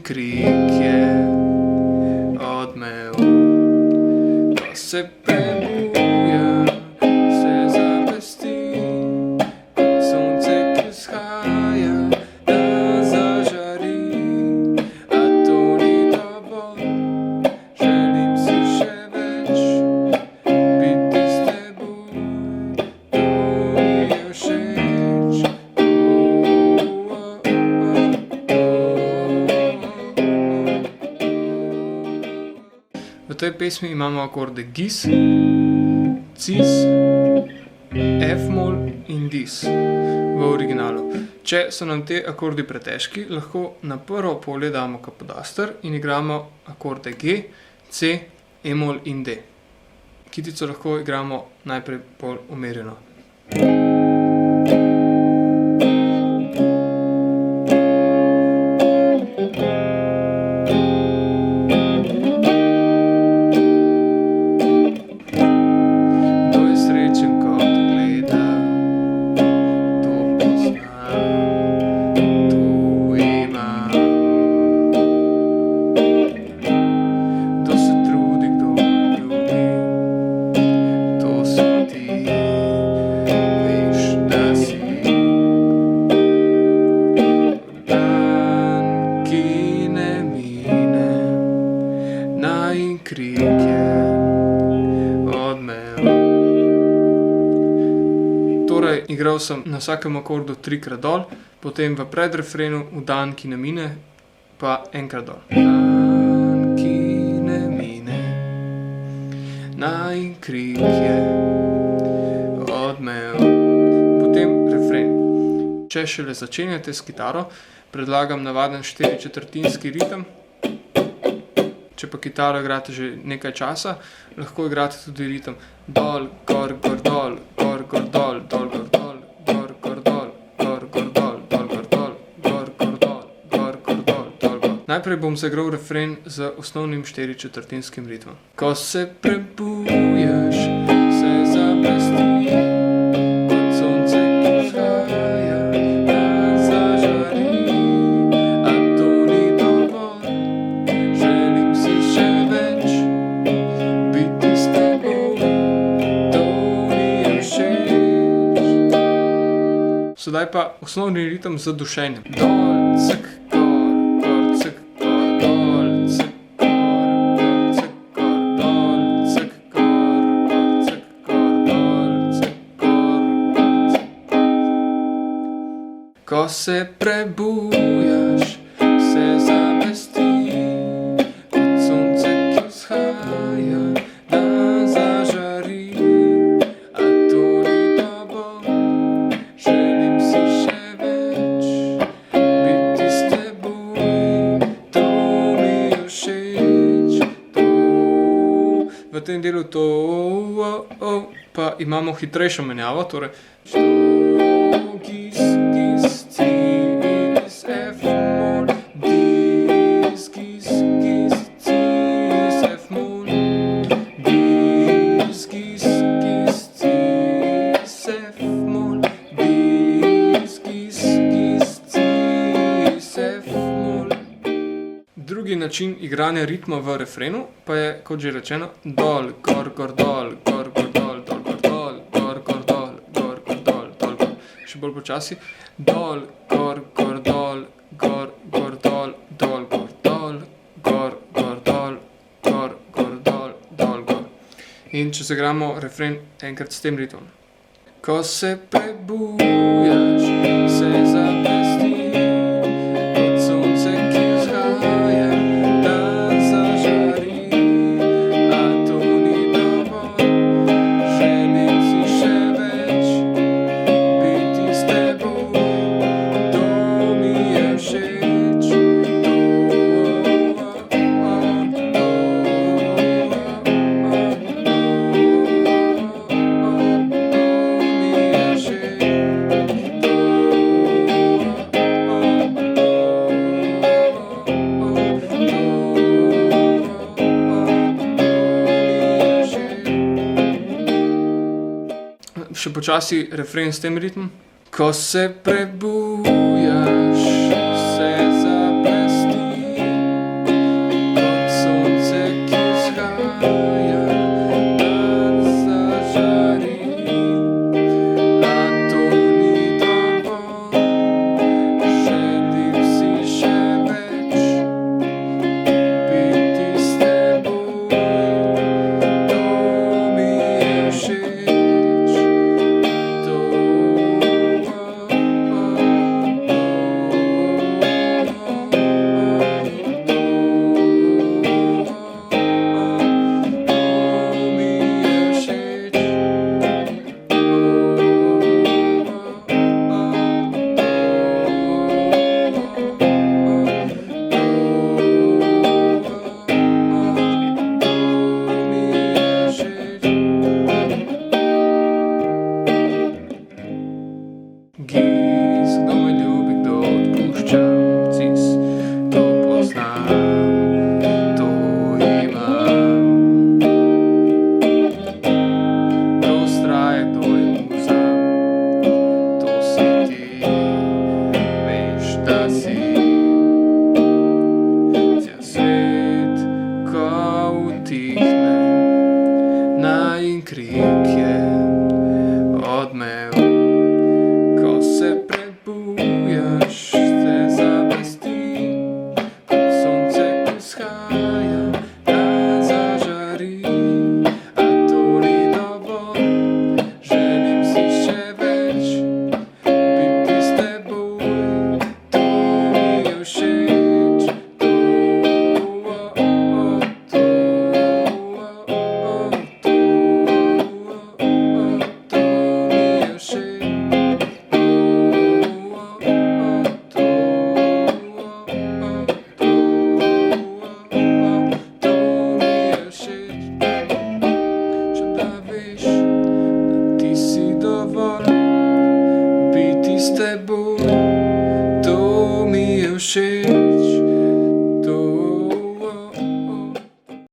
krik je odmev. Ko se prebuja, se zapesti, kot sonce, ki vzhaja, da zažari. A to ni dovolj, želim si še več, biti s teboj, to mi je všeč. V tej pesmi imamo akorde gis, cis, f-mol in dis v originalu. Če so nam te akordi pretežki, lahko na prvo polje damo kapodaster in igramo akorde G, C, e-mol in D. Kitico lahko igramo najprej bolj umirjeno. Krik je odmev. Torej, igral sem na vsakem akordu trikrat dol, potem v predrefrenu v dan, ki ne mine, pa enkrat dol. Dan, ki ne mine, najin krik je odmev. Potem refren. Če šele začenjate s kitaro, predlagam navaden 4/4 ritem. Če pa kitaro igrate že nekaj časa, lahko igrate tudi ritem dol, gor, gor, dol, gor, gor, dol, dol, gor, dol, gor, gor, dol, gor, gor, dol, dol, gor, dol, gor, gor, dol, gor, gor, dol, dol, gor. Najprej bom zaigral refren z osnovnim 4/4 ritmom. Ko se prebujaš, se zapesti, kot sonce, ki vzhaja, da zažari. A to ni dovolj, želim si še več, biti s teboj, to mi je všeč. Sedaj pa osnovni ritem z dušenjem. Dol, cek, gor, gor, cek, gor, dol, cek, gor, cek, gor, dol, cek, gor, cek, gor, dol, cek, gor, cek, gor. Ko se prebujaš, se zapesti, kot sonce, ki vzhaja, da zažari. A to ni dovolj, želim si še več, biti s teboj, to mi je všeč. To. V tem delu to, pa imamo hitrejšo menjavo, torej gis, gis, cis, f-mol, dis, gis, gis, cis, f-mol, dis, gis, gis, cis, f-mol, dis, gis, gis, cis, f-mol. Drugi način igranja ritma v refrenu pa je, kot že rečeno, dol, gor, gor, dol, gor, gor, dol, dol, gor, dol, gor, gor, dol, gor, gor, dol, dol, gor. Še bolj počasi. Dol, gor, gor, dol, gor, gor, dol, dol, gor, dol, gor, gor, dol, gor, gor, dol, dol, gor. In če zaigramo refren enkrat s tem ritmom. Ko se prebujaš, se zapesti, kot sonce, ki vzhaja, da zažari. A to ni dovolj, želim si še več, biti s teboj, to mi je všeč. Še počasi refren s tem ritmom. Ko se prebujaš, se zapesti, da si